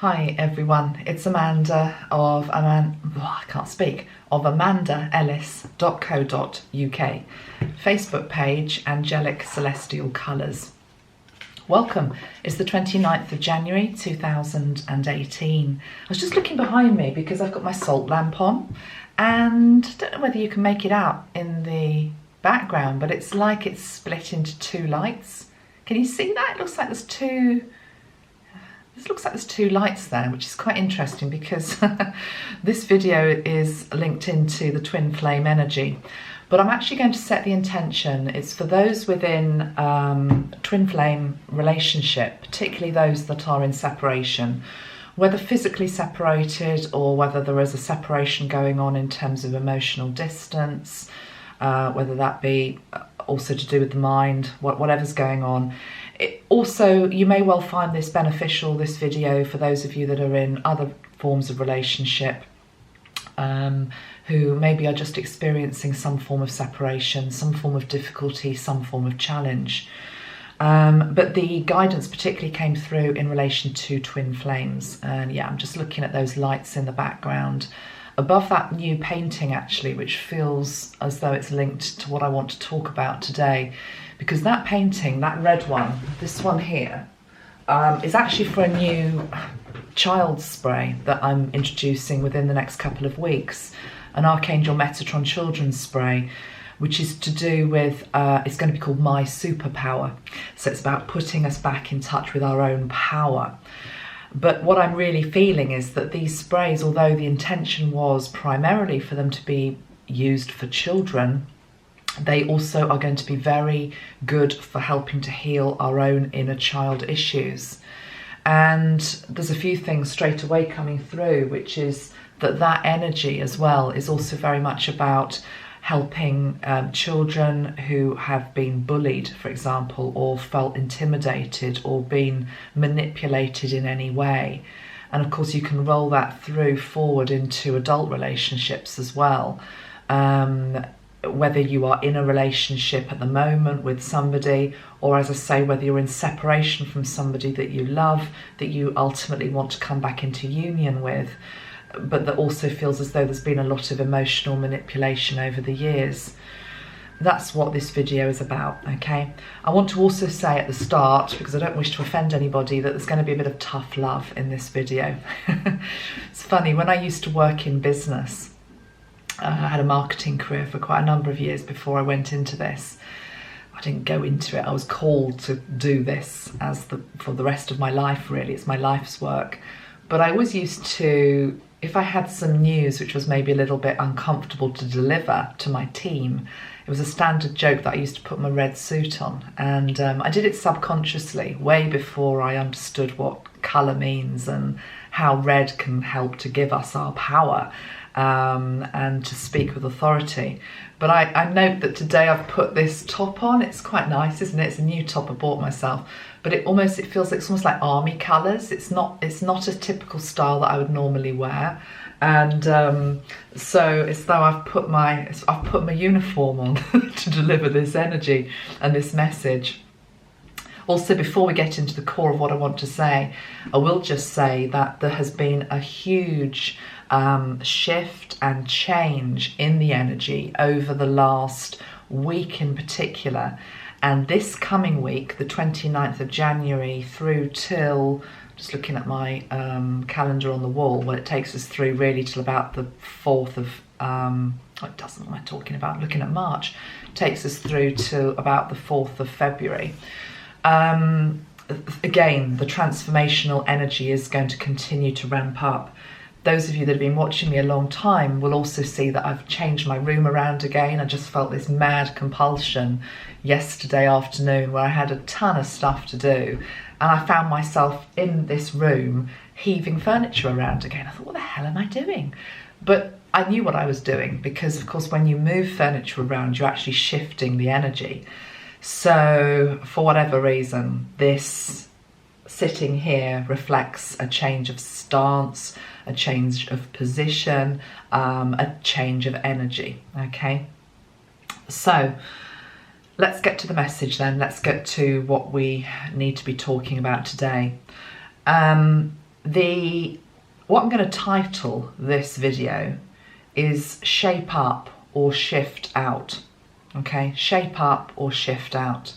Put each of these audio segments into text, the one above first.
Hi everyone, it's Amanda of amandaellis.co.uk, Facebook page Angelic Celestial Colours. Welcome, it's the 29th of January 2018. I was just looking behind me because I've got my salt lamp on and I don't know whether you can make it out in the background, but it's like it's split into two lights. Can you see that? It looks like there's two lights there, which is quite interesting because this video is linked into the twin flame energy. But I'm actually going to set the intention. It's for those within twin flame relationship, particularly those that are in separation, whether physically separated or whether there is a separation going on in terms of emotional distance, whether that be also to do with the mind, whatever's going on. Also, you may well find this beneficial, this video, for those of you that are in other forms of relationship, who maybe are just experiencing some form of separation, some form of difficulty, some form of challenge. But the guidance particularly came through in relation to twin flames. And yeah, I'm just looking at those lights in the background above that new painting, actually, which feels as though it's linked to what I want to talk about today. Because that painting, that red one, this one here, is actually for a new child's spray that I'm introducing within the next couple of weeks, an Archangel Metatron children's spray, which is to do with, it's going to be called My Superpower. So it's about putting us back in touch with our own power. But what I'm really feeling is that these sprays, although the intention was primarily for them to be used for children, they also are going to be very good for helping to heal our own inner child issues. And there's a few things straight away coming through, which is that energy as well is also very much about helping children who have been bullied, for example, or felt intimidated or been manipulated in any way. And of course you can roll that through forward into adult relationships as well. Whether you are in a relationship at the moment with somebody, or as I say, whether you're in separation from somebody that you love, that you ultimately want to come back into union with, but that also feels as though there's been a lot of emotional manipulation over the years. That's what this video is about, okay? I want to also say at the start, because I don't wish to offend anybody, that there's going to be a bit of tough love in this video. It's funny, when I used to work in business, I had a marketing career for quite a number of years before I went into this. I didn't go into it, I was called to do this for the rest of my life, really. It's my life's work. But I always used to, if I had some news which was maybe a little bit uncomfortable to deliver to my team, it was a standard joke that I used to put my red suit on. And I did it subconsciously, way before I understood what colour means and how red can help to give us our power. And to speak with authority. But I note that today I've put this top on. It's quite nice, isn't it? It's a new top I bought myself, but it feels like it's almost like army colours. It's not a typical style that I would normally wear, and so it's though I've put my uniform on to deliver this energy and this message. Also, before we get into the core of what I want to say, I will just say that there has been a huge shift and change in the energy over the last week in particular. And this coming week, the 29th of January through till, just looking at my calendar on the wall, well, it takes us through really till about the 4th of, it doesn't, what am I talking about? Looking at March, it takes us through to about the 4th of February. Again, the transformational energy is going to continue to ramp up. Those of you that have been watching me a long time will also see that I've changed my room around again. I just felt this mad compulsion yesterday afternoon where I had a ton of stuff to do, and I found myself in this room heaving furniture around again. I thought, what the hell am I doing? But I knew what I was doing because, of course, when you move furniture around, you're actually shifting the energy. So for whatever reason, this sitting here reflects a change of stance, a change of position, a change of energy, okay? So let's get to the message then. Let's get to what we need to be talking about today. What I'm going to title this video is Shape Up or Shift Out. Okay, shape up or shift out.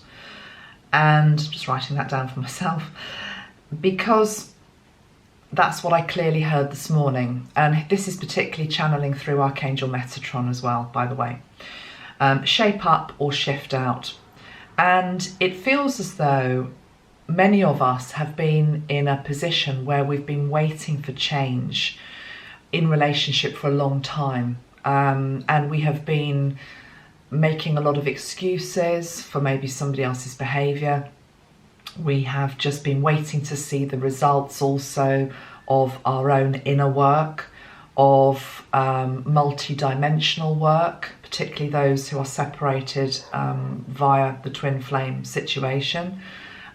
And I'm just writing that down for myself because that's what I clearly heard this morning. And this is particularly channeling through Archangel Metatron as well, by the way. Shape up or shift out. And it feels as though many of us have been in a position where we've been waiting for change in relationship for a long time. And we have been making a lot of excuses for maybe somebody else's behaviour. We have just been waiting to see the results also of our own inner work, of multi-dimensional work, particularly those who are separated via the twin flame situation,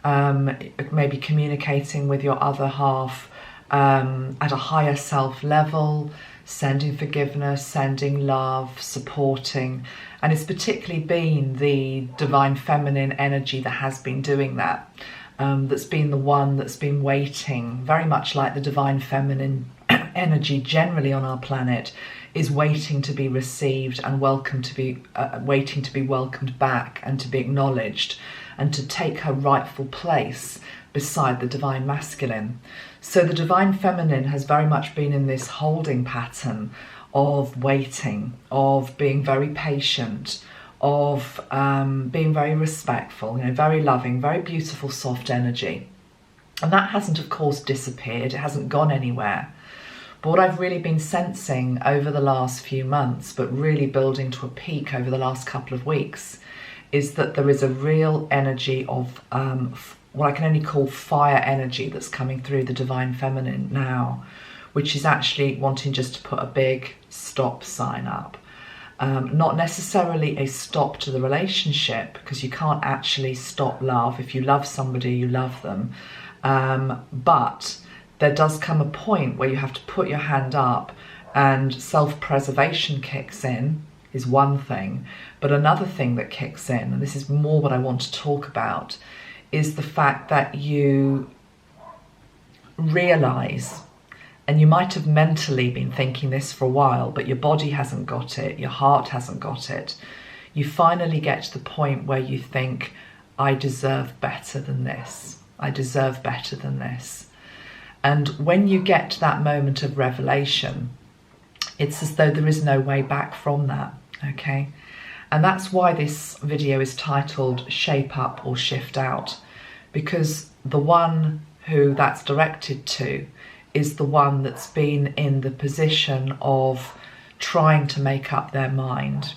maybe communicating with your other half at a higher self level, sending forgiveness, sending love, supporting. And it's particularly been the divine feminine energy that has been doing that. That's been the one that's been waiting, very much like the divine feminine energy generally on our planet is waiting to be received and welcome to be waiting to be welcomed back and to be acknowledged and to take her rightful place beside the divine masculine. So the divine feminine has very much been in this holding pattern of waiting, of being very patient, of being very respectful, very loving, very beautiful, soft energy. And that hasn't, of course, disappeared. It hasn't gone anywhere. But what I've really been sensing over the last few months, but really building to a peak over the last couple of weeks, is that there is a real energy of what I can only call fire energy that's coming through the divine feminine now, which is actually wanting just to put a big stop sign up. Not necessarily a stop to the relationship, because you can't actually stop love. If you love somebody, you love them. But there does come a point where you have to put your hand up and self-preservation kicks in, is one thing. But another thing that kicks in, and this is more what I want to talk about, is the fact that you realise, and you might have mentally been thinking this for a while, but your body hasn't got it, your heart hasn't got it. You finally get to the point where you think, I deserve better than this. I deserve better than this. And when you get to that moment of revelation, it's as though there is no way back from that, okay? And that's why this video is titled Shape Up or Shift Out, because the one who that's directed to is the one that's been in the position of trying to make up their mind,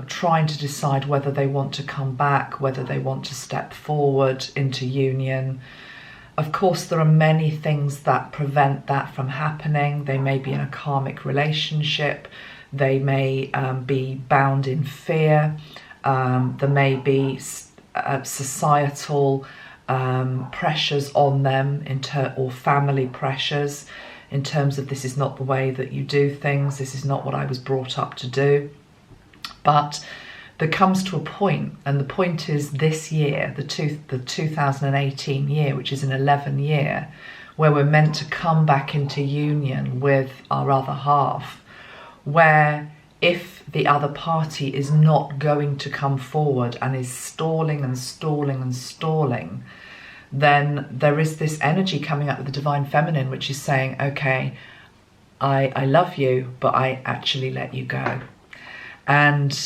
trying to decide whether they want to come back, whether they want to step forward into union. Of course, there are many things that prevent that from happening. They may be in a karmic relationship. They may be bound in fear. There may be societal pressures on them or family pressures in terms of this is not the way that you do things, this is not what I was brought up to do. But there comes to a point, and the point is this year, the 2018 year, which is an 11 year, where we're meant to come back into union with our other half, where if the other party is not going to come forward and is stalling and stalling and stalling, then there is this energy coming up with the divine feminine, which is saying, okay, I love you, but I actually let you go. And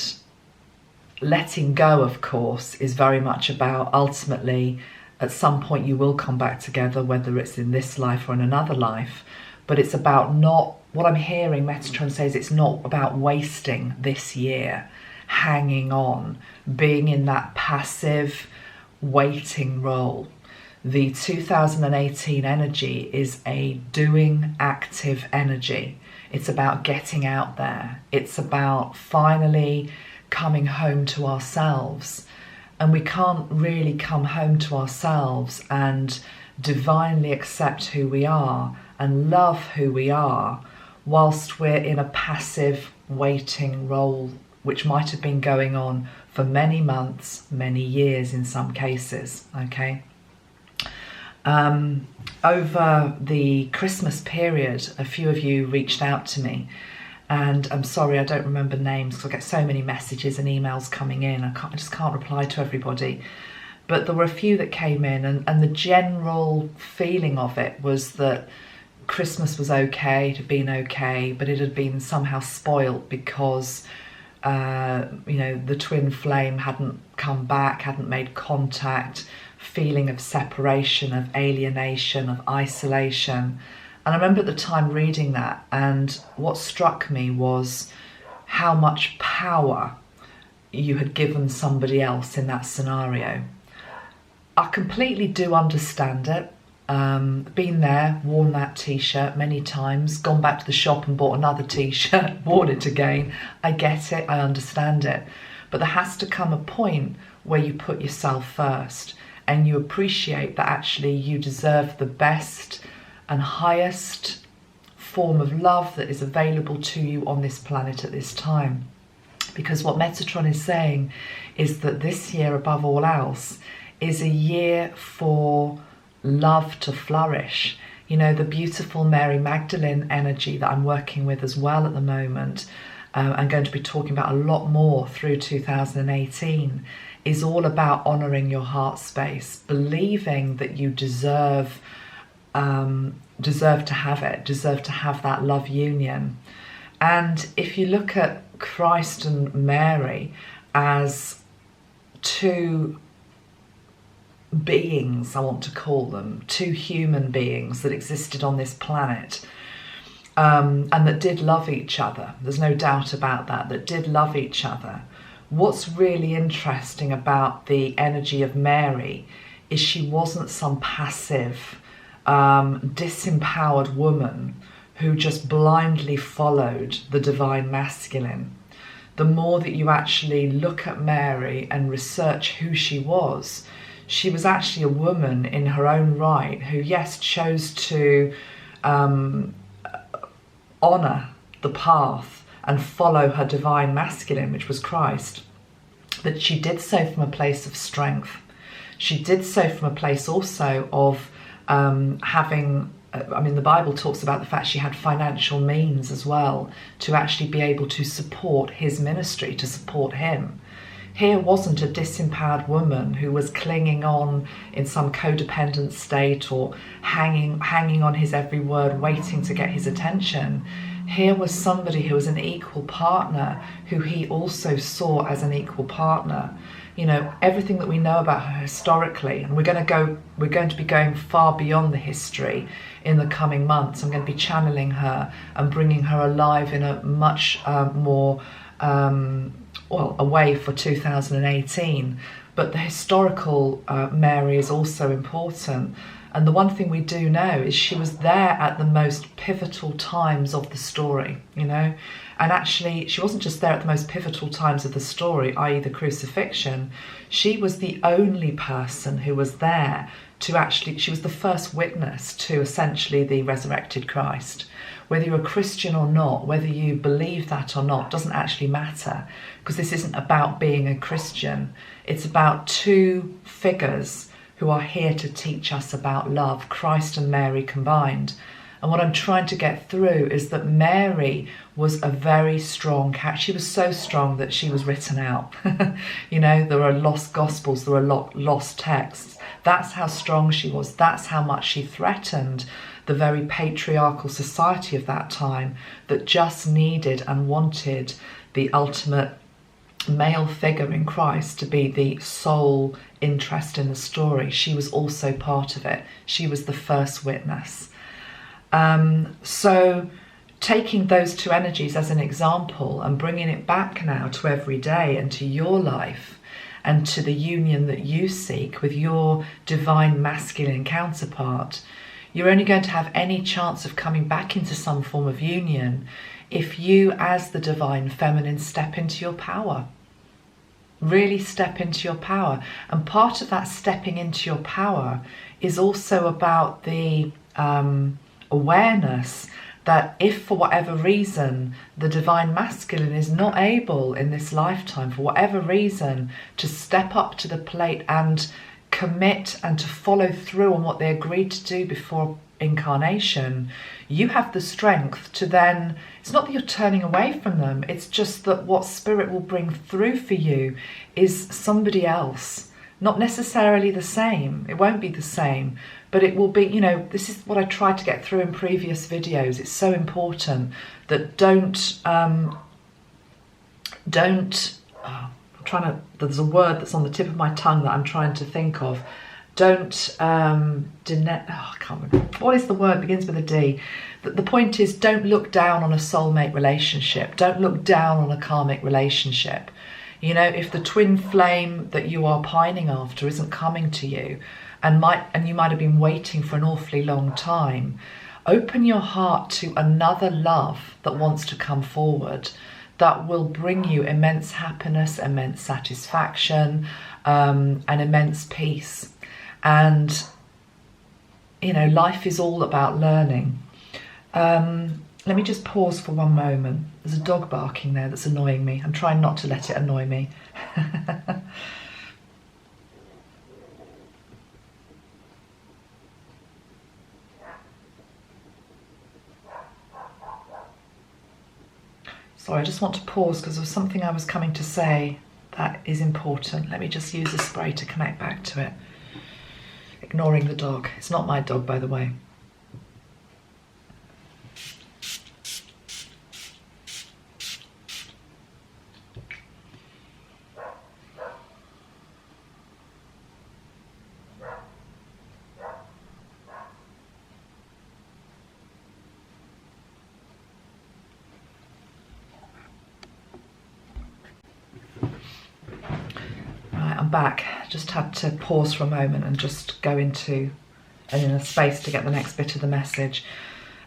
letting go, of course, is very much about ultimately at some point you will come back together, whether it's in this life or in another life. But it's about not, what I'm hearing Metatron says, it's not about wasting this year, hanging on, being in that passive waiting role. The 2018 energy is a doing, active energy. It's about getting out there. It's about finally coming home to ourselves. And we can't really come home to ourselves and divinely accept who we are and love who we are whilst we're in a passive waiting role, which might have been going on for many months, many years in some cases, okay? Over the Christmas period, a few of you reached out to me, and I'm sorry I don't remember names because I get so many messages and emails coming in. I just can't reply to everybody. But there were a few that came in, and the general feeling of it was that Christmas was okay, it had been okay, but it had been somehow spoilt because the twin flame hadn't come back, hadn't made contact, feeling of separation, of alienation, of isolation. And I remember at the time reading that, and what struck me was how much power you had given somebody else in that scenario. I completely do understand it. Been there, worn that t-shirt many times, gone back to the shop and bought another t-shirt, worn it again. I get it, I understand it. But there has to come a point where you put yourself first and you appreciate that actually you deserve the best and highest form of love that is available to you on this planet at this time. Because what Metatron is saying is that this year, above all else, is a year for love to flourish. You know, the beautiful Mary Magdalene energy that I'm working with as well at the moment, I'm going to be talking about a lot more through 2018, is all about honouring your heart space, believing that you deserve to have it, deserve to have that love union. And if you look at Christ and Mary as two beings, I want to call them, two human beings that existed on this planet, and that did love each other, there's no doubt about that did love each other. What's really interesting about the energy of Mary is she wasn't some passive, disempowered woman who just blindly followed the divine masculine. The more that you actually look at Mary and research who she was actually a woman in her own right who, yes, chose to honour the path and follow her divine masculine, which was Christ. But she did so from a place of strength. She did so from a place also of having, the Bible talks about the fact she had financial means as well to actually be able to support his ministry, to support him. Here wasn't a disempowered woman who was clinging on in some codependent state or hanging on his every word, waiting to get his attention. Here was somebody who was an equal partner, who he also saw as an equal partner. You know, everything that we know about her historically, and we're going to be going far beyond the history in the coming months. I'm going to be channeling her and bringing her alive in a much more a way for 2018, but the historical Mary is also important. And the one thing we do know is she was there at the most pivotal times of the story, you know. And actually, she wasn't just there at the most pivotal times of the story, i.e. the crucifixion. She was the only person who was there to actually, she was the first witness to essentially the resurrected Christ. Whether you're a Christian or not, whether you believe that or not, doesn't actually matter, because this isn't about being a Christian. It's about two figures who are here to teach us about love, Christ and Mary combined. And what I'm trying to get through is that Mary was a very strong cat. She was so strong that she was written out. You know, there are lost gospels, there are lost texts. That's how strong she was. That's how much she threatened the very patriarchal society of that time that just needed and wanted the ultimate male figure in Christ to be the sole interest in the story. She was also part of it. She was the first witness. So taking those two energies as an example and bringing it back now to every day and to your life and to the union that you seek with your divine masculine counterpart, you're only going to have any chance of coming back into some form of union if you, as the divine feminine, step into your power. Really step into your power. And part of that stepping into your power is also about the awareness that if for whatever reason the divine masculine is not able in this lifetime, for whatever reason, to step up to the plate and commit and to follow through on what they agreed to do before incarnation, you have the strength to then, it's not that you're turning away from them, it's just that what spirit will bring through for you is somebody else, not necessarily the same. It won't be the same, but it will be, you know, this is what I tried to get through in previous videos. It's so important that there's a word that's on the tip of my tongue that I'm trying to think of. I can't remember. What is the word? Begins with a D. The point is, don't look down on a soulmate relationship. Don't look down on a karmic relationship. You know, if the twin flame that you are pining after isn't coming to you, and you might have been waiting for an awfully long time, open your heart to another love that wants to come forward, that will bring you immense happiness, immense satisfaction, and immense peace. And, you know, life is all about learning. Let me just pause for one moment. There's a dog barking there that's annoying me. I'm trying not to let it annoy me. Sorry, I just want to pause because there was something I was coming to say that is important. Let me just use a spray to connect back to it. Ignoring the dog. It's not my dog, by the way. Back. Just had to pause for a moment and just go into a space to get the next bit of the message.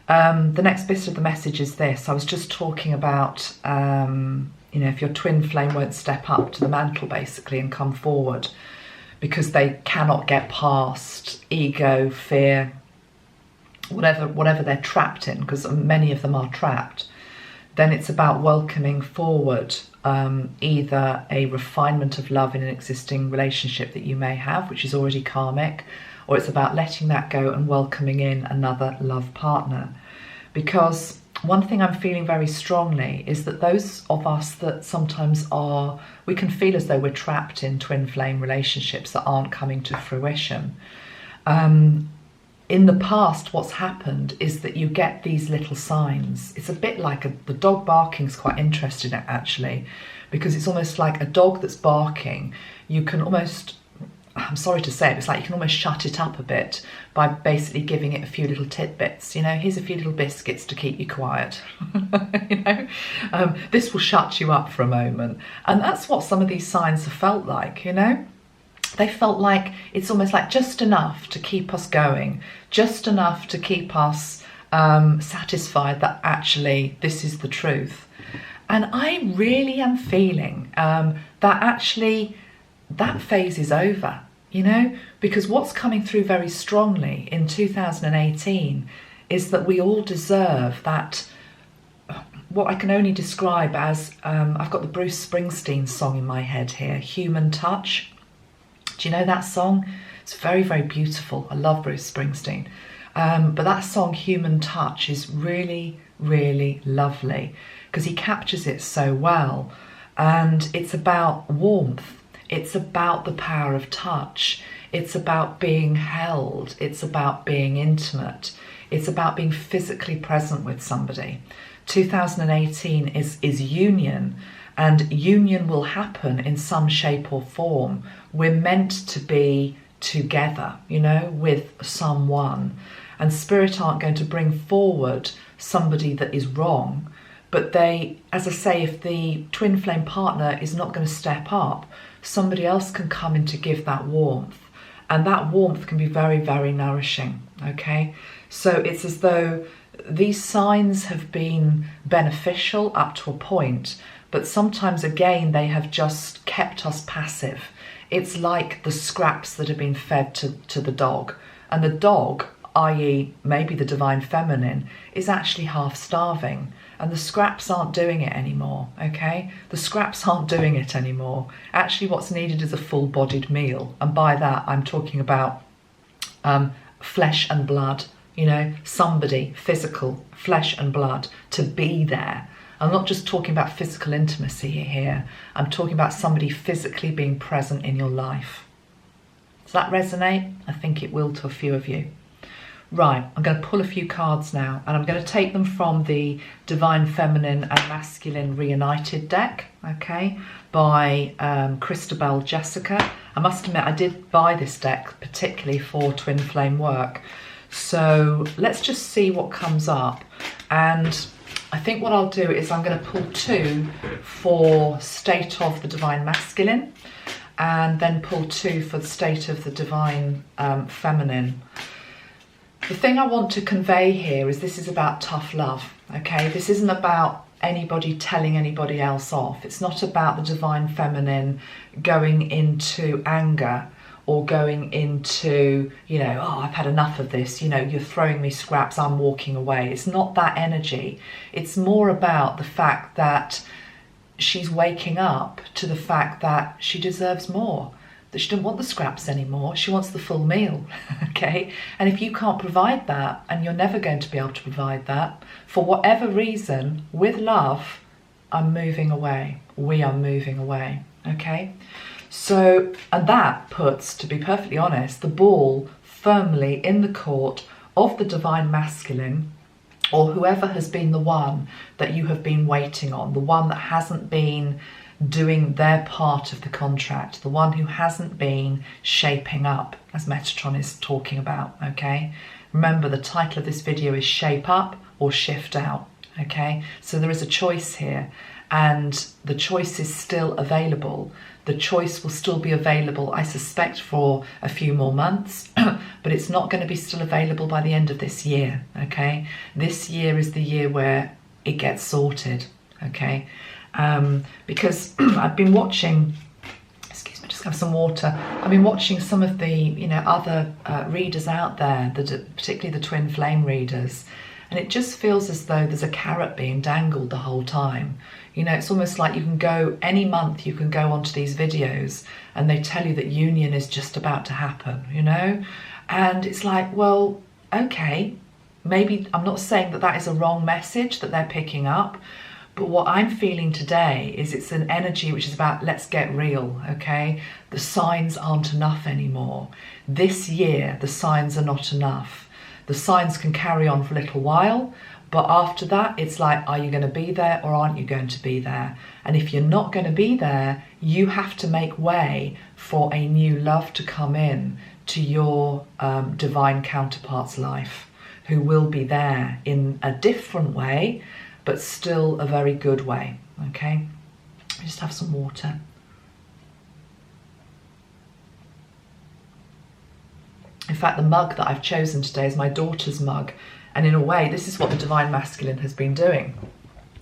The next bit of the message is this. I was just talking about, you know, if your twin flame won't step up to the mantle basically and come forward because they cannot get past ego, fear, whatever they're trapped in, because many of them are trapped, then it's about welcoming forward either a refinement of love in an existing relationship that you may have, which is already karmic, or it's about letting that go and welcoming in another love partner. Because one thing I'm feeling very strongly is that those of us that sometimes we can feel as though we're trapped in twin flame relationships that aren't coming to fruition. In the past, what's happened is that you get these little signs. It's a bit like the dog barking is quite interesting actually, because it's almost like a dog that's barking. You can almost, I'm sorry to say it, it's like you can almost shut it up a bit by basically giving it a few little tidbits. You know, here's a few little biscuits to keep you quiet. You know, this will shut you up for a moment. And that's what some of these signs have felt like, you know. They felt like it's almost like just enough to keep us going, just enough to keep us satisfied that actually this is the truth. And I really am feeling that actually that phase is over, you know, because what's coming through very strongly in 2018 is that we all deserve that, what I can only describe as, I've got the Bruce Springsteen song in my head here, Human Touch. Do you know that song? It's very, very beautiful. I love Bruce Springsteen. But that song, Human Touch, is really, really lovely because he captures it so well. And it's about warmth. It's about the power of touch. It's about being held. It's about being intimate. It's about being physically present with somebody. 2018 is union. And union will happen in some shape or form. We're meant to be together, you know, with someone. And spirit aren't going to bring forward somebody that is wrong. But they, as I say, if the twin flame partner is not going to step up, somebody else can come in to give that warmth. And that warmth can be very, very nourishing, okay? So it's as though these signs have been beneficial up to a point, but sometimes again they have just kept us passive. It's like the scraps that have been fed to the dog, and the dog i.e. maybe the divine feminine, is actually half starving. And the scraps aren't doing it anymore, okay? The scraps aren't doing it anymore. Actually, what's needed is a full-bodied meal. And by that, I'm talking about flesh and blood, you know, somebody physical, flesh and blood, to be there. I'm not just talking about physical intimacy here. I'm talking about somebody physically being present in your life. Does that resonate? I think it will to a few of you. Right, I'm going to pull a few cards now, and I'm going to take them from the Divine Feminine and Masculine Reunited deck, okay, by Christabel Jessica. I must admit, I did buy this deck particularly for twin flame work. So let's just see what comes up. And I think what I'll do is I'm going to pull 2 for State of the Divine Masculine, and then pull 2 for the State of the Divine Feminine. The thing I want to convey here is this is about tough love, okay? This isn't about anybody telling anybody else off. It's not about the divine feminine going into anger or going into, you know, oh, I've had enough of this, you know, you're throwing me scraps, I'm walking away. It's not that energy. It's more about the fact that she's waking up to the fact that she deserves more, that she doesn't want the scraps anymore, she wants the full meal, okay? And if you can't provide that, and you're never going to be able to provide that, for whatever reason, with love, I'm moving away, we are moving away, okay? So, and that puts, to be perfectly honest, the ball firmly in the court of the divine masculine, or whoever has been the one that you have been waiting on, the one that hasn't been doing their part of the contract, the one who hasn't been shaping up, as Metatron is talking about, okay? Remember, the title of this video is Shape Up or Shift Out, okay? So there is a choice here, and the choice is still available. The choice will still be available, I suspect, for a few more months, but it's not going to be still available by the end of this year, okay? This year is the year where it gets sorted, okay? Because I've been watching, excuse me, just have some water. I've been watching some of the, you know, other readers out there, particularly the twin flame readers, and it just feels as though there's a carrot being dangled the whole time. You know, it's almost like you can go, any month you can go onto these videos and they tell you that union is just about to happen, you know? And it's like, well, okay, maybe I'm not saying that that is a wrong message that they're picking up, but what I'm feeling today is it's an energy which is about, let's get real, okay? The signs aren't enough anymore. This year, the signs are not enough. The signs can carry on for a little while, but after that, it's like, are you going to be there or aren't you going to be there? And if you're not going to be there, you have to make way for a new love to come in to your divine counterpart's life, who will be there in a different way, but still a very good way, okay? Just have some water. In fact, the mug that I've chosen today is my daughter's mug. And in a way, this is what the divine masculine has been doing,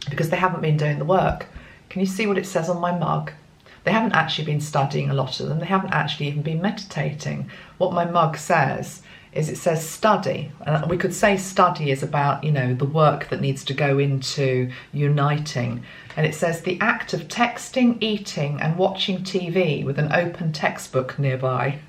because they haven't been doing the work. Can you see what it says on my mug? They haven't actually been studying, a lot of them. They haven't actually even been meditating. What my mug says is, it says study. And we could say study is about, you know, the work that needs to go into uniting. And it says the act of texting, eating and watching TV with an open textbook nearby.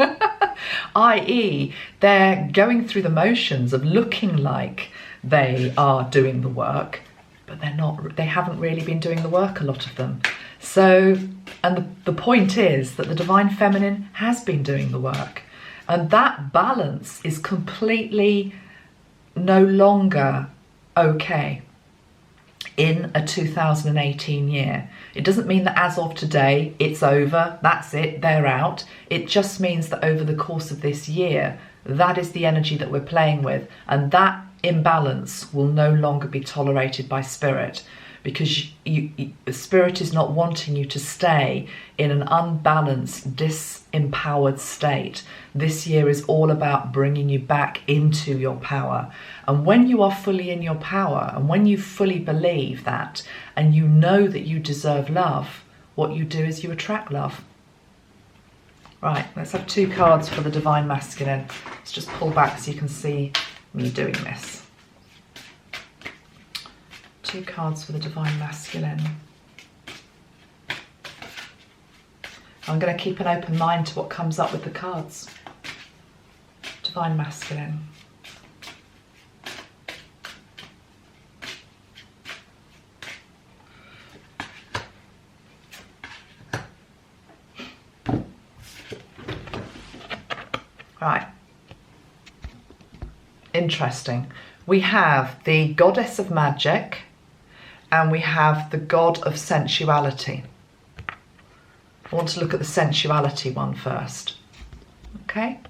i.e. they're going through the motions of looking like they are doing the work, but they're not, they haven't really been doing the work, a lot of them. So, and the point is that the divine feminine has been doing the work. And that balance is completely no longer okay in a 2018 year. It doesn't mean that as of today, it's over, that's it, they're out. It just means that over the course of this year, that is the energy that we're playing with. And that imbalance will no longer be tolerated by spirit, because spirit is not wanting you to stay in an unbalanced, disempowered state. This year is all about bringing you back into your power. And when you are fully in your power, and when you fully believe that, and you know that you deserve love, what you do is you attract love. Right, let's have 2 cards for the divine masculine. Let's just pull back so you can see me doing this. 2 cards for the Divine Masculine. I'm going to keep an open mind to what comes up with the cards. Divine Masculine. Right. Interesting. We have the goddess of magic and we have the god of sensuality. I want to look at the sensuality one first. Okay.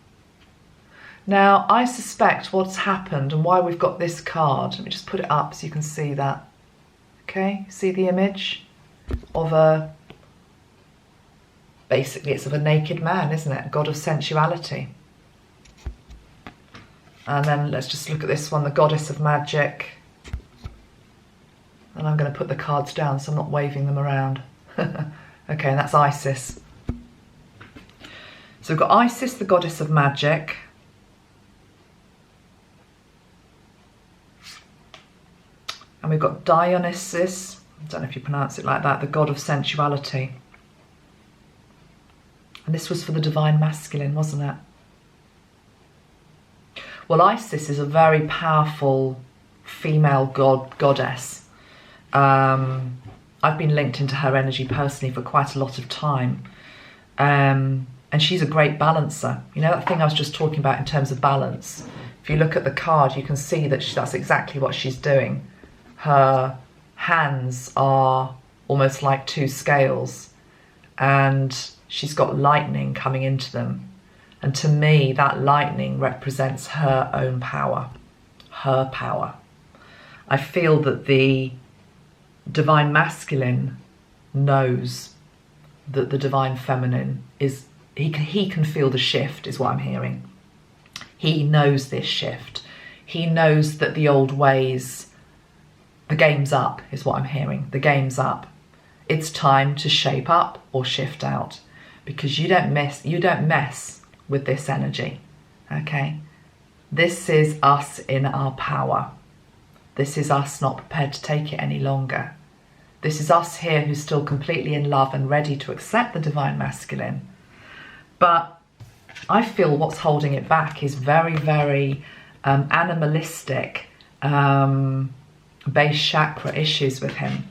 Now, I suspect what's happened and why we've got this card. Let me just put it up so you can see that. Okay, see the image of a, basically it's of a naked man, isn't it? God of sensuality. And then let's just look at this one, the goddess of magic. And I'm going to put the cards down so I'm not waving them around. Okay, and that's Isis. So we've got Isis, the goddess of magic. And we've got Dionysus, I don't know if you pronounce it like that, the god of sensuality. And this was for the Divine Masculine, wasn't it? Well, Isis is a very powerful female goddess. I've been linked into her energy personally for quite a lot of time. And she's a great balancer. You know that thing I was just talking about in terms of balance? If you look at the card, you can see that that's exactly what she's doing. Her hands are almost like 2 scales. And she's got lightning coming into them. And to me, that lightning represents her own power, her power. I feel that the Divine Masculine knows that the Divine Feminine is, he can feel the shift, is what I'm hearing. He knows this shift. He knows that the old ways, the game's up, is what I'm hearing. The game's up. It's time to shape up or shift out, because you don't mess with this energy, okay? This is us in our power. This is us not prepared to take it any longer. This is us here who's still completely in love and ready to accept the Divine Masculine. But I feel what's holding it back is very, very animalistic, base chakra issues with him.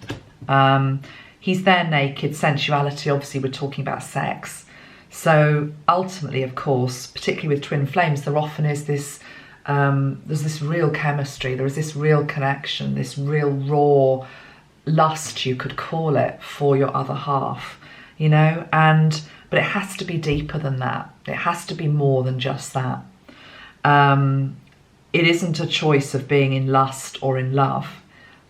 He's there naked, sensuality, obviously we're talking about sex. So ultimately, of course, particularly with twin flames, there often is this, there's this real chemistry, there is this real connection, this real raw lust, you could call it, for your other half, you know, but it has to be deeper than that. It has to be more than just that. It isn't a choice of being in lust or in love.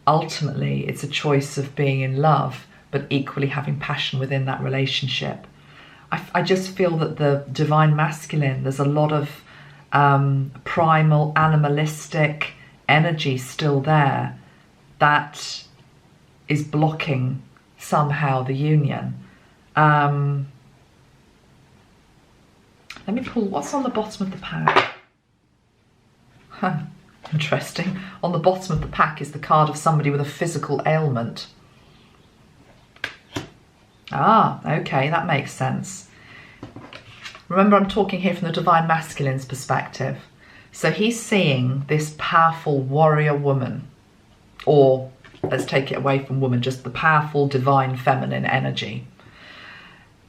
Ultimately, it's a choice of being in love, but equally having passion within that relationship. I just feel that the Divine Masculine, there's a lot of primal, animalistic energy still there that is blocking somehow the union. Let me pull, what's on the bottom of the pack? Huh, interesting. On the bottom of the pack is the card of somebody with a physical ailment. Ah, okay, that makes sense. Remember, I'm talking here from the Divine Masculine's perspective. So he's seeing this powerful warrior woman, or let's take it away from woman, just the powerful Divine Feminine energy.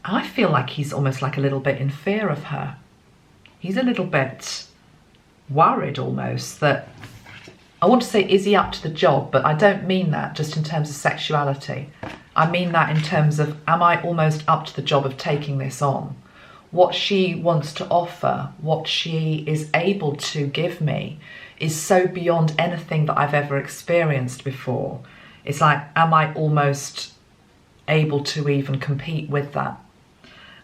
I feel like he's almost like a little bit in fear of her. He's a little bit worried almost that, I want to say, is he up to the job? But I don't mean that just in terms of sexuality. I mean that in terms of, am I almost up to the job of taking this on? What she wants to offer, what she is able to give me is so beyond anything that I've ever experienced before. It's like, am I almost able to even compete with that?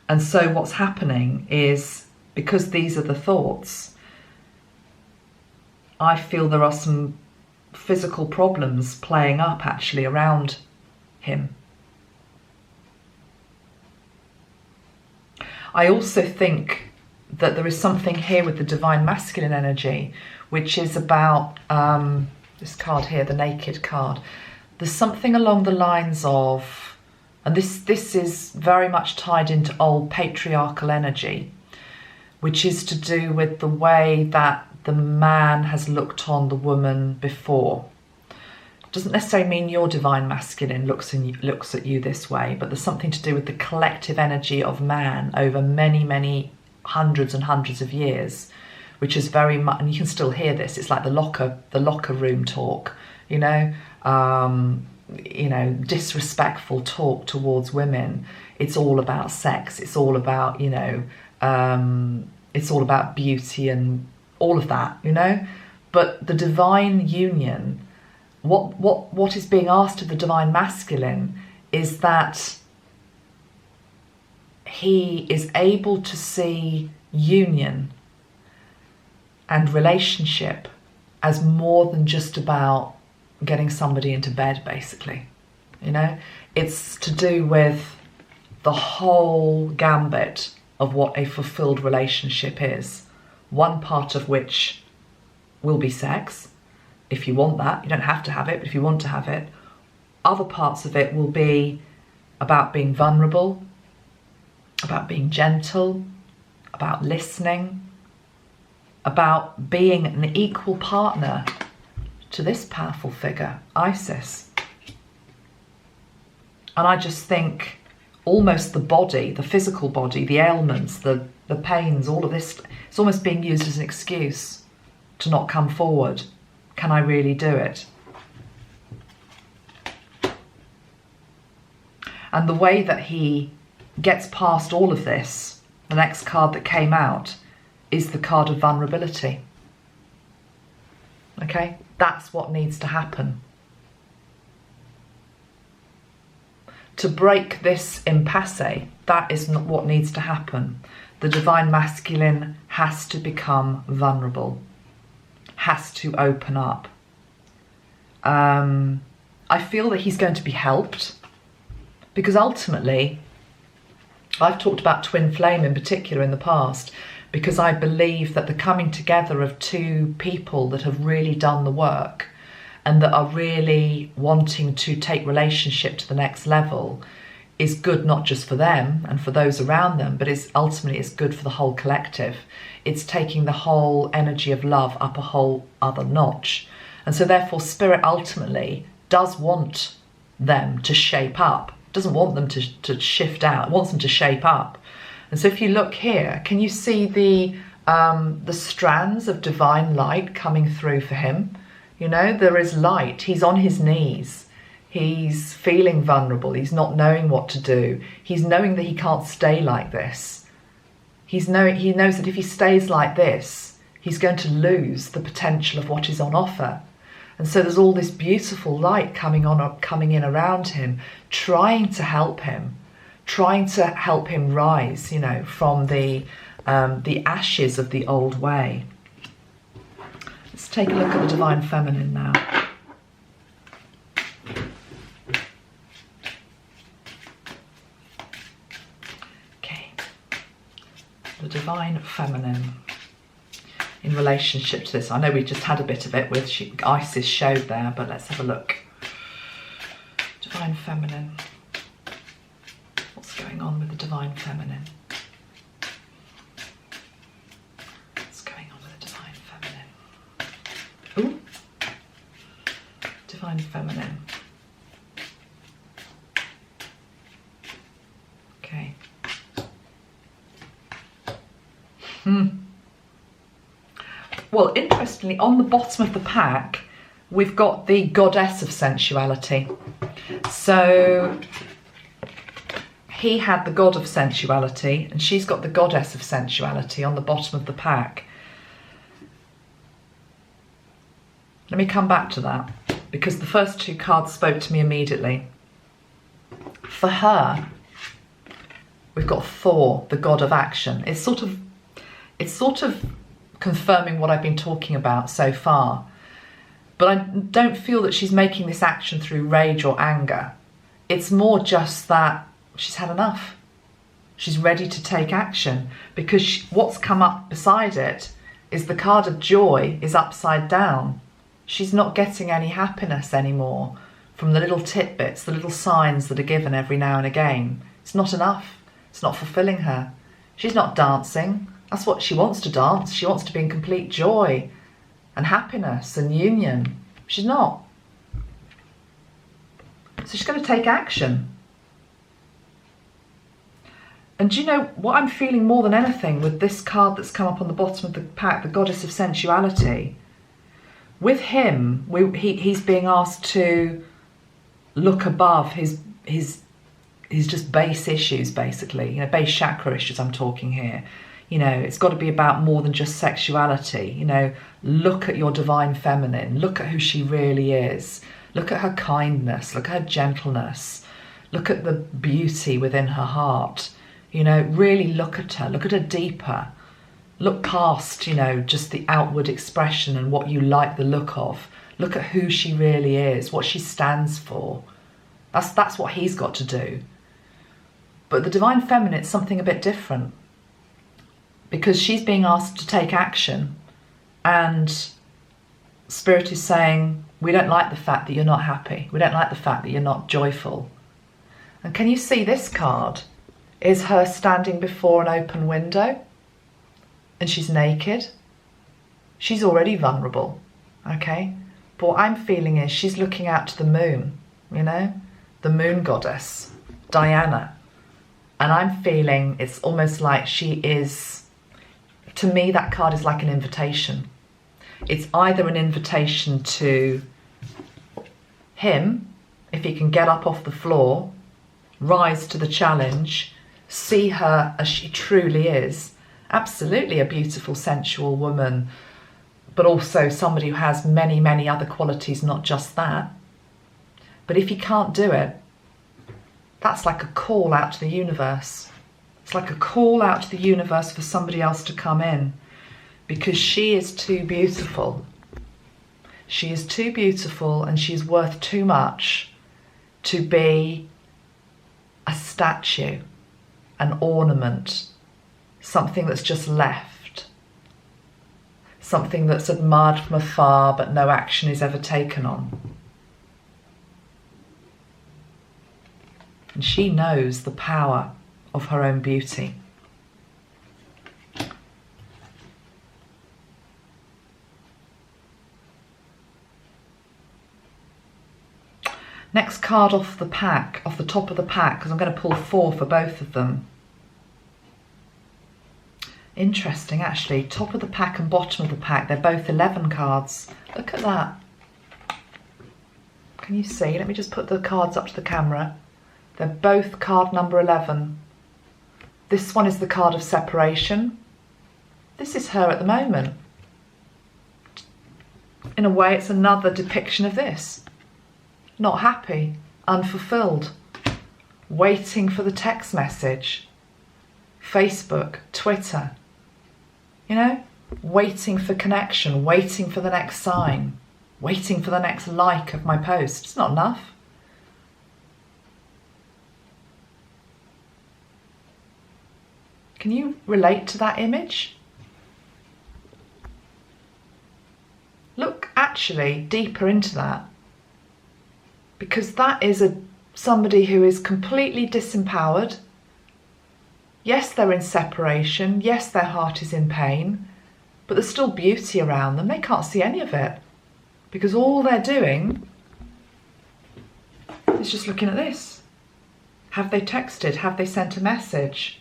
And so what's happening is, because these are the thoughts, I feel there are some physical problems playing up actually around him. I also think that there is something here with the divine masculine energy, which is about this card here, the Naked card. There's something along the lines of, and this is very much tied into old patriarchal energy, which is to do with the way that the man has looked on the woman before. Doesn't necessarily mean your divine masculine looks at you this way, but there's something to do with the collective energy of man over many, many hundreds and hundreds of years, which is very much, and you can still hear this, it's like the locker room talk, you know, disrespectful talk towards women. It's all about sex, it's all about, you know, it's all about beauty and all of that, you know. But the divine union, what is being asked of the divine masculine is that he is able to see union and relationship as more than just about getting somebody into bed, basically. You know, it's to do with the whole gambit of what a fulfilled relationship is, one part of which will be sex. If you want that, you don't have to have it, but if you want to have it, other parts of it will be about being vulnerable, about being gentle, about listening, about being an equal partner to this powerful figure, Isis. And I just think almost the body, the physical body, the ailments, the pains, all of this, it's almost being used as an excuse to not come forward. Can I really do it? And the way that he gets past all of this, the next card that came out is the card of vulnerability. Okay, that's what needs to happen. To break this impasse, that is not what needs to happen. The divine masculine has to become vulnerable, has to open up. I feel that he's going to be helped, because ultimately, I've talked about twin flame in particular in the past, because I believe that the coming together of two people that have really done the work and that are really wanting to take relationship to the next level is good, not just for them and for those around them, but ultimately it's good for the whole collective. It's taking the whole energy of love up a whole other notch. And so therefore Spirit ultimately does want them to shape up, doesn't want them to shift out, it wants them to shape up. And so if you look here, can you see the strands of divine light coming through for him? You know, there is light. He's on his knees. He's feeling vulnerable. He's not knowing what to do. He's knowing that he can't stay like this. He knows that if he stays like this, he's going to lose the potential of what is on offer. And so there's all this beautiful light coming in around him, trying to help him rise, you know, from the ashes of the old way. Let's take a look at the divine feminine now. Okay, the divine feminine in relationship to this. I know we just had a bit of it with Isis showed there, but let's have a look. Divine feminine. What's going on with the divine feminine? What's going on with the divine feminine? Ooh. Divine feminine. Okay. Well, interestingly, on the bottom of the pack, we've got the goddess of sensuality. So he had the god of sensuality, and she's got the goddess of sensuality on the bottom of the pack. Let me come back to that, because the first two cards spoke to me immediately. For her, we've got Thor, the god of action. It's sort of confirming what I've been talking about so far. But I don't feel that she's making this action through rage or anger. It's more just that she's had enough. She's ready to take action, because what's come up beside it is the card of joy is upside down. She's not getting any happiness anymore from the little tidbits, the little signs that are given every now and again. It's not enough. It's not fulfilling her. She's not dancing. That's what she wants to dance. She wants to be in complete joy and happiness and union. She's not. So she's going to take action. And do you know what I'm feeling more than anything with this card that's come up on the bottom of the pack, the Goddess of Sensuality? With him, he's being asked to look above his just base issues, basically. You know, base chakra issues I'm talking here. You know, it's got to be about more than just sexuality. You know, look at your divine feminine. Look at who she really is. Look at her kindness. Look at her gentleness. Look at the beauty within her heart. You know, really look at her. Look at her deeper. Look past, you know, just the outward expression and what you like the look of. Look at who she really is, what she stands for. That's what he's got to do. But the divine feminine is something a bit different, because she's being asked to take action, and Spirit is saying, we don't like the fact that you're not happy. We don't like the fact that you're not joyful. And can you see this card is her standing before an open window, and she's naked. She's already vulnerable, okay? But what I'm feeling is she's looking out to the moon, you know, the moon goddess, Diana. And I'm feeling it's almost like she is, to me, that card is like an invitation. It's either an invitation to him, if he can get up off the floor, rise to the challenge, see her as she truly is, absolutely a beautiful, sensual woman, but also somebody who has many, many other qualities, not just that. But if he can't do it, that's like a call out to the universe. It's like a call out to the universe for somebody else to come in, because she is too beautiful. She is too beautiful, and she's worth too much to be a statue, an ornament, something that's just left, something that's admired from afar but no action is ever taken on. And she knows the power of her own beauty. Next card off the pack, off the top of the pack, because I'm going to pull 4 for both of them. Interesting, actually. Top of the pack and bottom of the pack, they're both 11 cards. Look at that. Can you see? Let me just put the cards up to the camera. They're both card number 11. This one is the card of separation. This is her at the moment. In a way, it's another depiction of this. Not happy, unfulfilled, waiting for the text message, Facebook, Twitter, you know, waiting for connection, waiting for the next sign, waiting for the next like of my post. It's not enough. Can you relate to that image? Look actually deeper into that, because that is somebody who is completely disempowered. Yes, they're in separation. Yes, their heart is in pain, but there's still beauty around them. They can't see any of it, because all they're doing is just looking at this. Have they texted? Have they sent a message?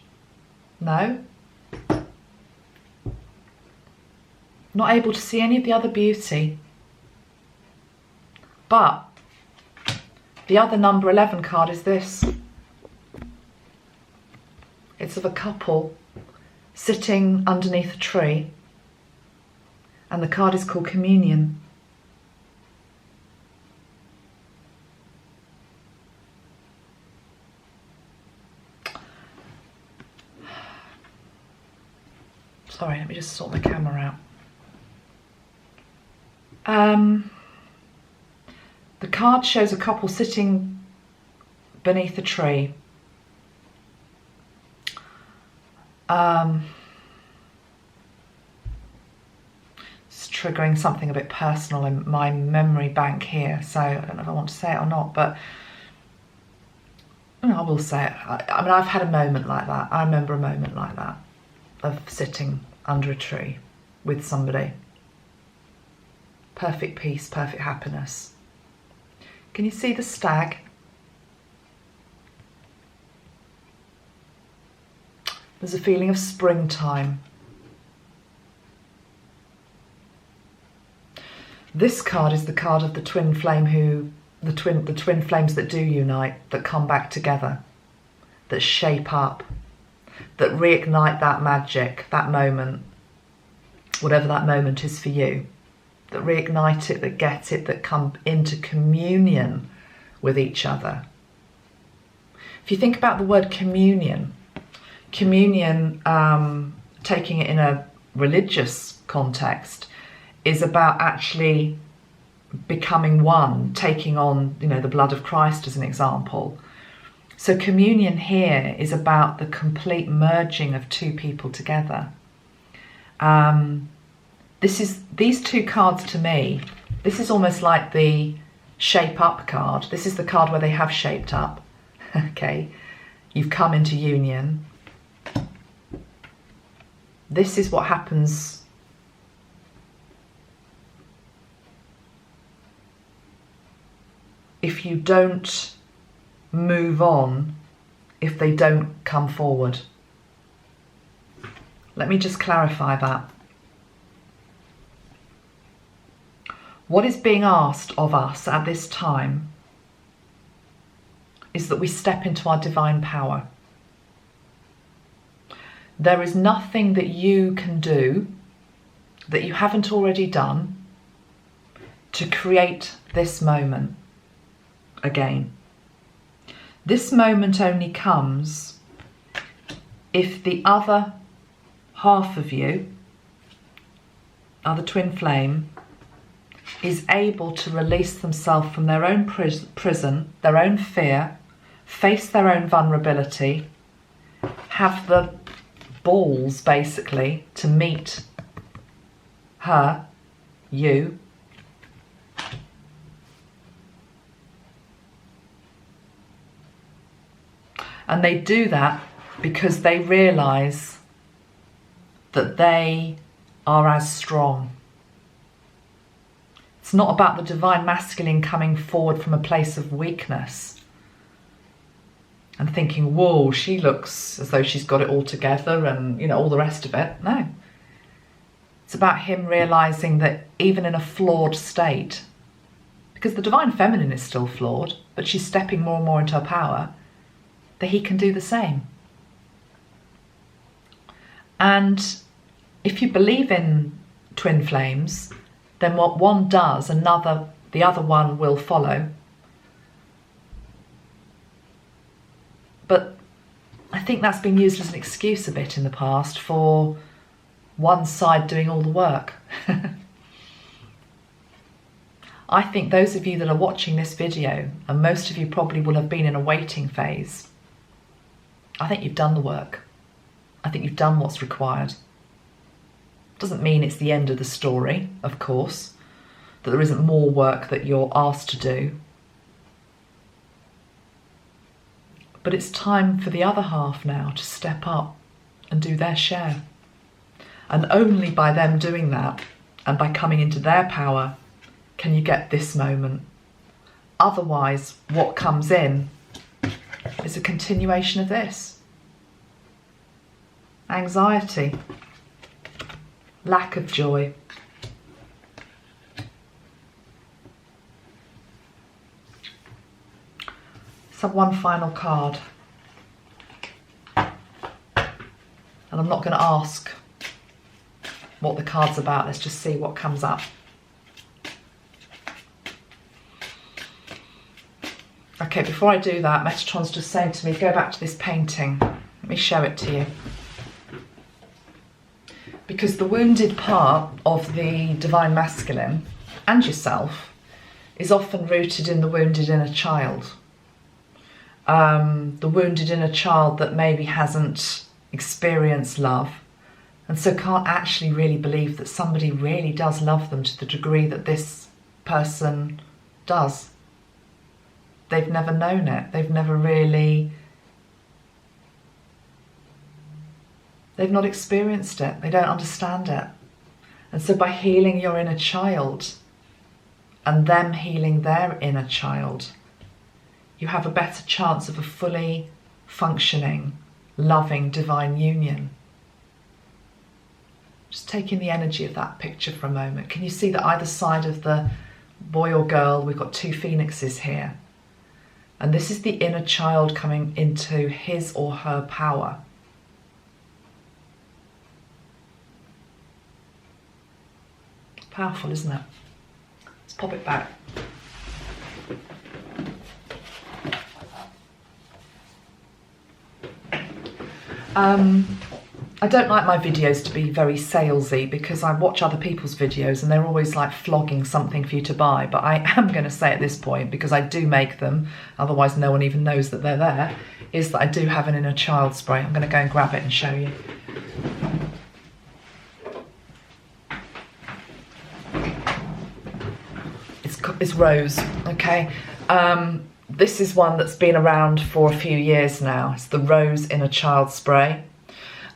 No. Not able to see any of the other beauty. But the other number 11 card is this. It's of a couple sitting underneath a tree, and the card is called Communion. Sorry, let me just sort my camera out. The card shows a couple sitting beneath a tree. It's triggering something a bit personal in my memory bank here, so I don't know if I want to say it or not, but I will say it. I mean, I've had a moment like that. I remember a moment like that, of sitting under a tree with somebody. Perfect peace, perfect happiness. Can you see the stag? There's a feeling of springtime. This card is the card of the twin flame the twin flames that do unite, that come back together, that shape up, that reignite that magic, that moment, whatever that moment is for you, that reignite it, that get it, that come into communion with each other. If you think about the word communion, taking it in a religious context, is about actually becoming one, taking on, the blood of Christ as an example. So communion here is about the complete merging of two people together. These two cards to me, this is almost like the shape up card. This is the card where they have shaped up. Okay, you've come into union. This is what happens if you don't move on, if they don't come forward. Let me just clarify that. What is being asked of us at this time is that we step into our divine power. There is nothing that you can do that you haven't already done to create this moment again. This moment only comes if the other half of you, other twin flame, is able to release themselves from their own prison, their own fear, face their own vulnerability, have the balls basically to meet her, you, and they do that because they realise that they are as strong. It's not about the divine masculine coming forward from a place of weakness and thinking, whoa, she looks as though she's got it all together and, all the rest of it. No. It's about him realising that even in a flawed state, because the divine feminine is still flawed, but she's stepping more and more into her power, that he can do the same. And if you believe in twin flames, then what one does, the other one will follow. But I think that's been used as an excuse a bit in the past for one side doing all the work. I think those of you that are watching this video, and most of you probably will have been in a waiting phase, I think you've done the work. I think you've done what's required. Doesn't mean it's the end of the story, of course, that there isn't more work that you're asked to do. But it's time for the other half now to step up and do their share. And only by them doing that and by coming into their power can you get this moment. Otherwise, what comes in is a continuation of this. Anxiety. Lack of joy. Let's have one final card. And I'm not going to ask what the card's about. Let's just see what comes up. Okay, before I do that, Metatron's just saying to me, go back to this painting. Let me show it to you. Because the wounded part of the divine masculine and yourself is often rooted in the wounded inner child. The wounded inner child that maybe hasn't experience love, and so can't actually really believe that somebody really does love them to the degree that this person does. They've never known it. They've never really... They've not experienced it. They don't understand it. And so by healing your inner child and them healing their inner child, you have a better chance of a fully functioning, loving, divine union. Just taking the energy of that picture for a moment. Can you see that either side of the boy or girl, we've got two phoenixes here? And this is the inner child coming into his or her power. Powerful, isn't it? Let's pop it back. I don't like my videos to be very salesy because I watch other people's videos and they're always like flogging something for you to buy, but I am going to say at this point, because I do make them, otherwise no one even knows that they're there, is that I do have an inner child spray. I'm going to go and grab it and show you. It's rose, okay? This is one that's been around for a few years now. It's the Rose Inner Child Spray.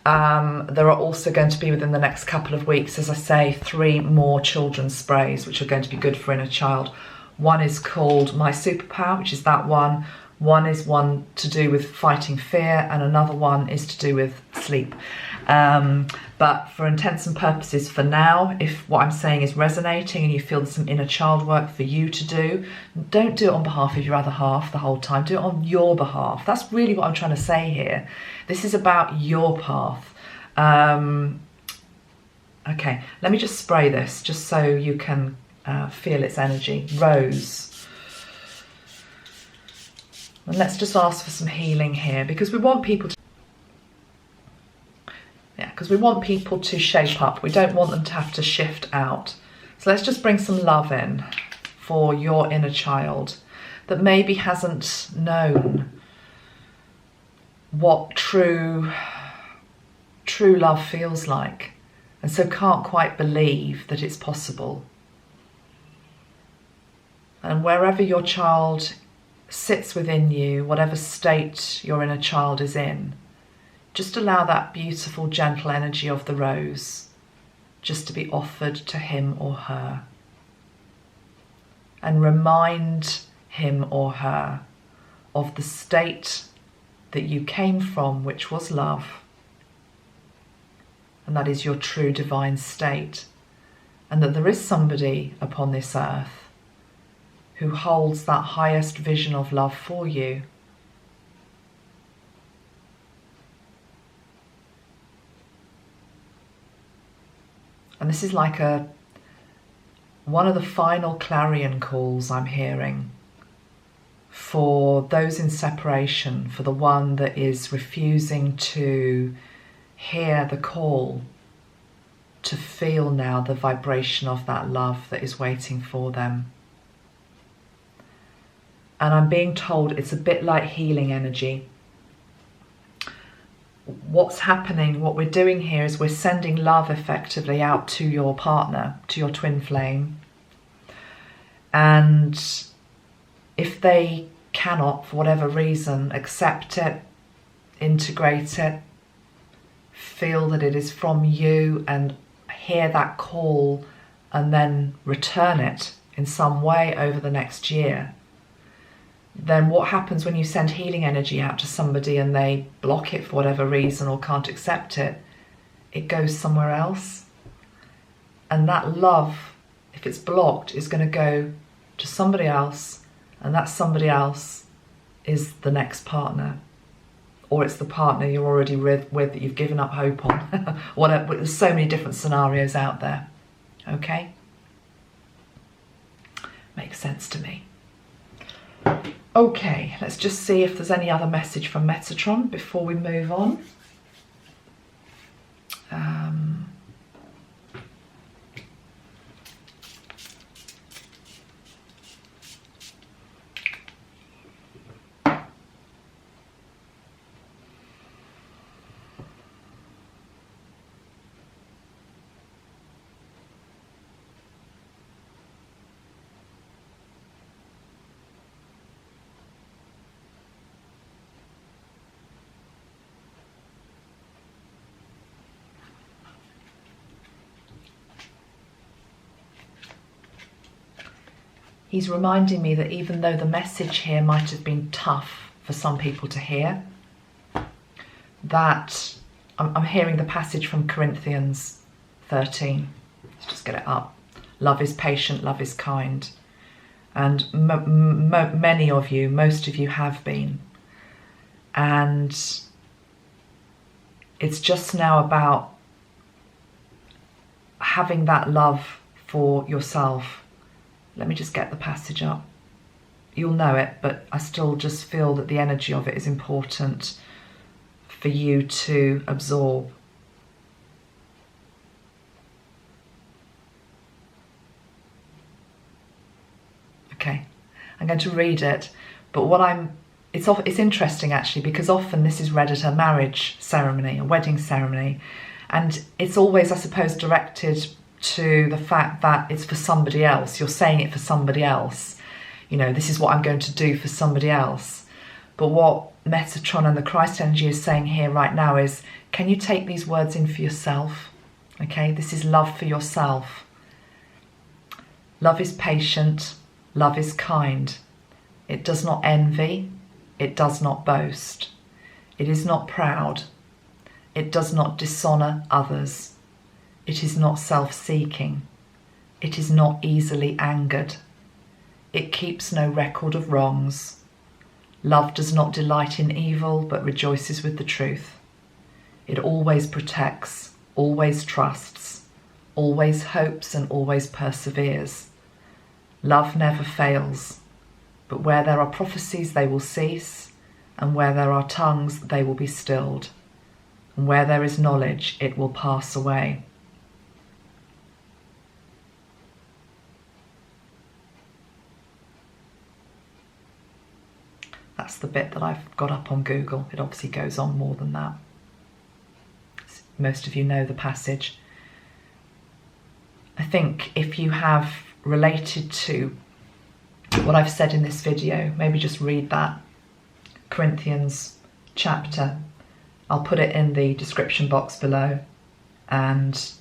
There are also going to be, within the next couple of weeks, as I say, 3 more children's sprays, which are going to be good for inner child. One is called My Superpower, which is that one. One is one to do with fighting fear, and another one is to do with sleep. But for intents and purposes for now, if what I'm saying is resonating and you feel there's some inner child work for you to do, don't do it on behalf of your other half the whole time. Do it on your behalf. That's really what I'm trying to say here. This is about your path. Okay, let me just spray this just so you can feel its energy. Rose. And let's just ask for some healing here, because we want people to shape up. We don't want them to have to shift out. So let's just bring some love in for your inner child that maybe hasn't known what true love feels like, and so can't quite believe that it's possible. And wherever your child sits within you, whatever state your inner child is in, just allow that beautiful, gentle energy of the rose just to be offered to him or her. And remind him or her of the state that you came from, which was love. And that is your true divine state. And that there is somebody upon this earth who holds that highest vision of love for you. And this is like one of the final clarion calls I'm hearing for those in separation, for the one that is refusing to hear the call, to feel now the vibration of that love that is waiting for them. And I'm being told it's a bit like healing energy. What's happening, what we're doing here is we're sending love effectively out to your partner, to your twin flame. And if they cannot, for whatever reason, accept it, integrate it, feel that it is from you and hear that call and then return it in some way over the next year, then what happens when you send healing energy out to somebody and they block it for whatever reason or can't accept it? It goes somewhere else. And that love, if it's blocked, is going to go to somebody else, and that somebody else is the next partner. Or it's the partner you're already with that you've given up hope on. Whatever. There's so many different scenarios out there. Okay? Makes sense to me. Okay, let's just see if there's any other message from Metatron before we move on. he's reminding me that even though the message here might have been tough for some people to hear, that I'm hearing the passage from Corinthians 13. Let's just get it up. Love is patient, love is kind. And many of you, most of you have been. And it's just now about having that love for yourself. Let me just get the passage up. You'll know it, but I still just feel that the energy of it is important for you to absorb. Okay, I'm going to read it, but it's interesting actually, because often this is read at a marriage ceremony, a wedding ceremony, and it's always, I suppose, directed to the fact that it's for somebody else. You're saying it for somebody else. You know, this is what I'm going to do for somebody else. But what Metatron and the Christ energy is saying here right now is, can you take these words in for yourself? Okay, this is love for yourself. Love is patient. Love is kind. It does not envy. It does not boast. It is not proud. It does not dishonour others. It is not self-seeking. It is not easily angered. It keeps no record of wrongs. Love does not delight in evil, but rejoices with the truth. It always protects, always trusts, always hopes, and always perseveres. Love never fails, but where there are prophecies, they will cease, and where there are tongues, they will be stilled. And where there is knowledge, it will pass away. That's the bit that I've got up on Google. It obviously goes on more than that. Most of you know the passage. I think if you have related to what I've said in this video, maybe just read that Corinthians chapter. I'll put it in the description box below, and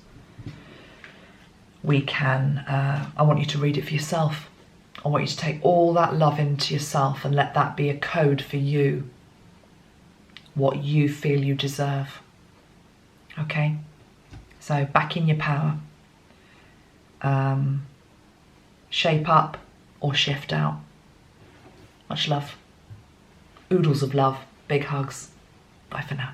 we can, I want you to read it for yourself. I want you to take all that love into yourself and let that be a code for you, what you feel you deserve. Okay? So back in your power. Shape up or shift out. Much love. Oodles of love. Big hugs. Bye for now.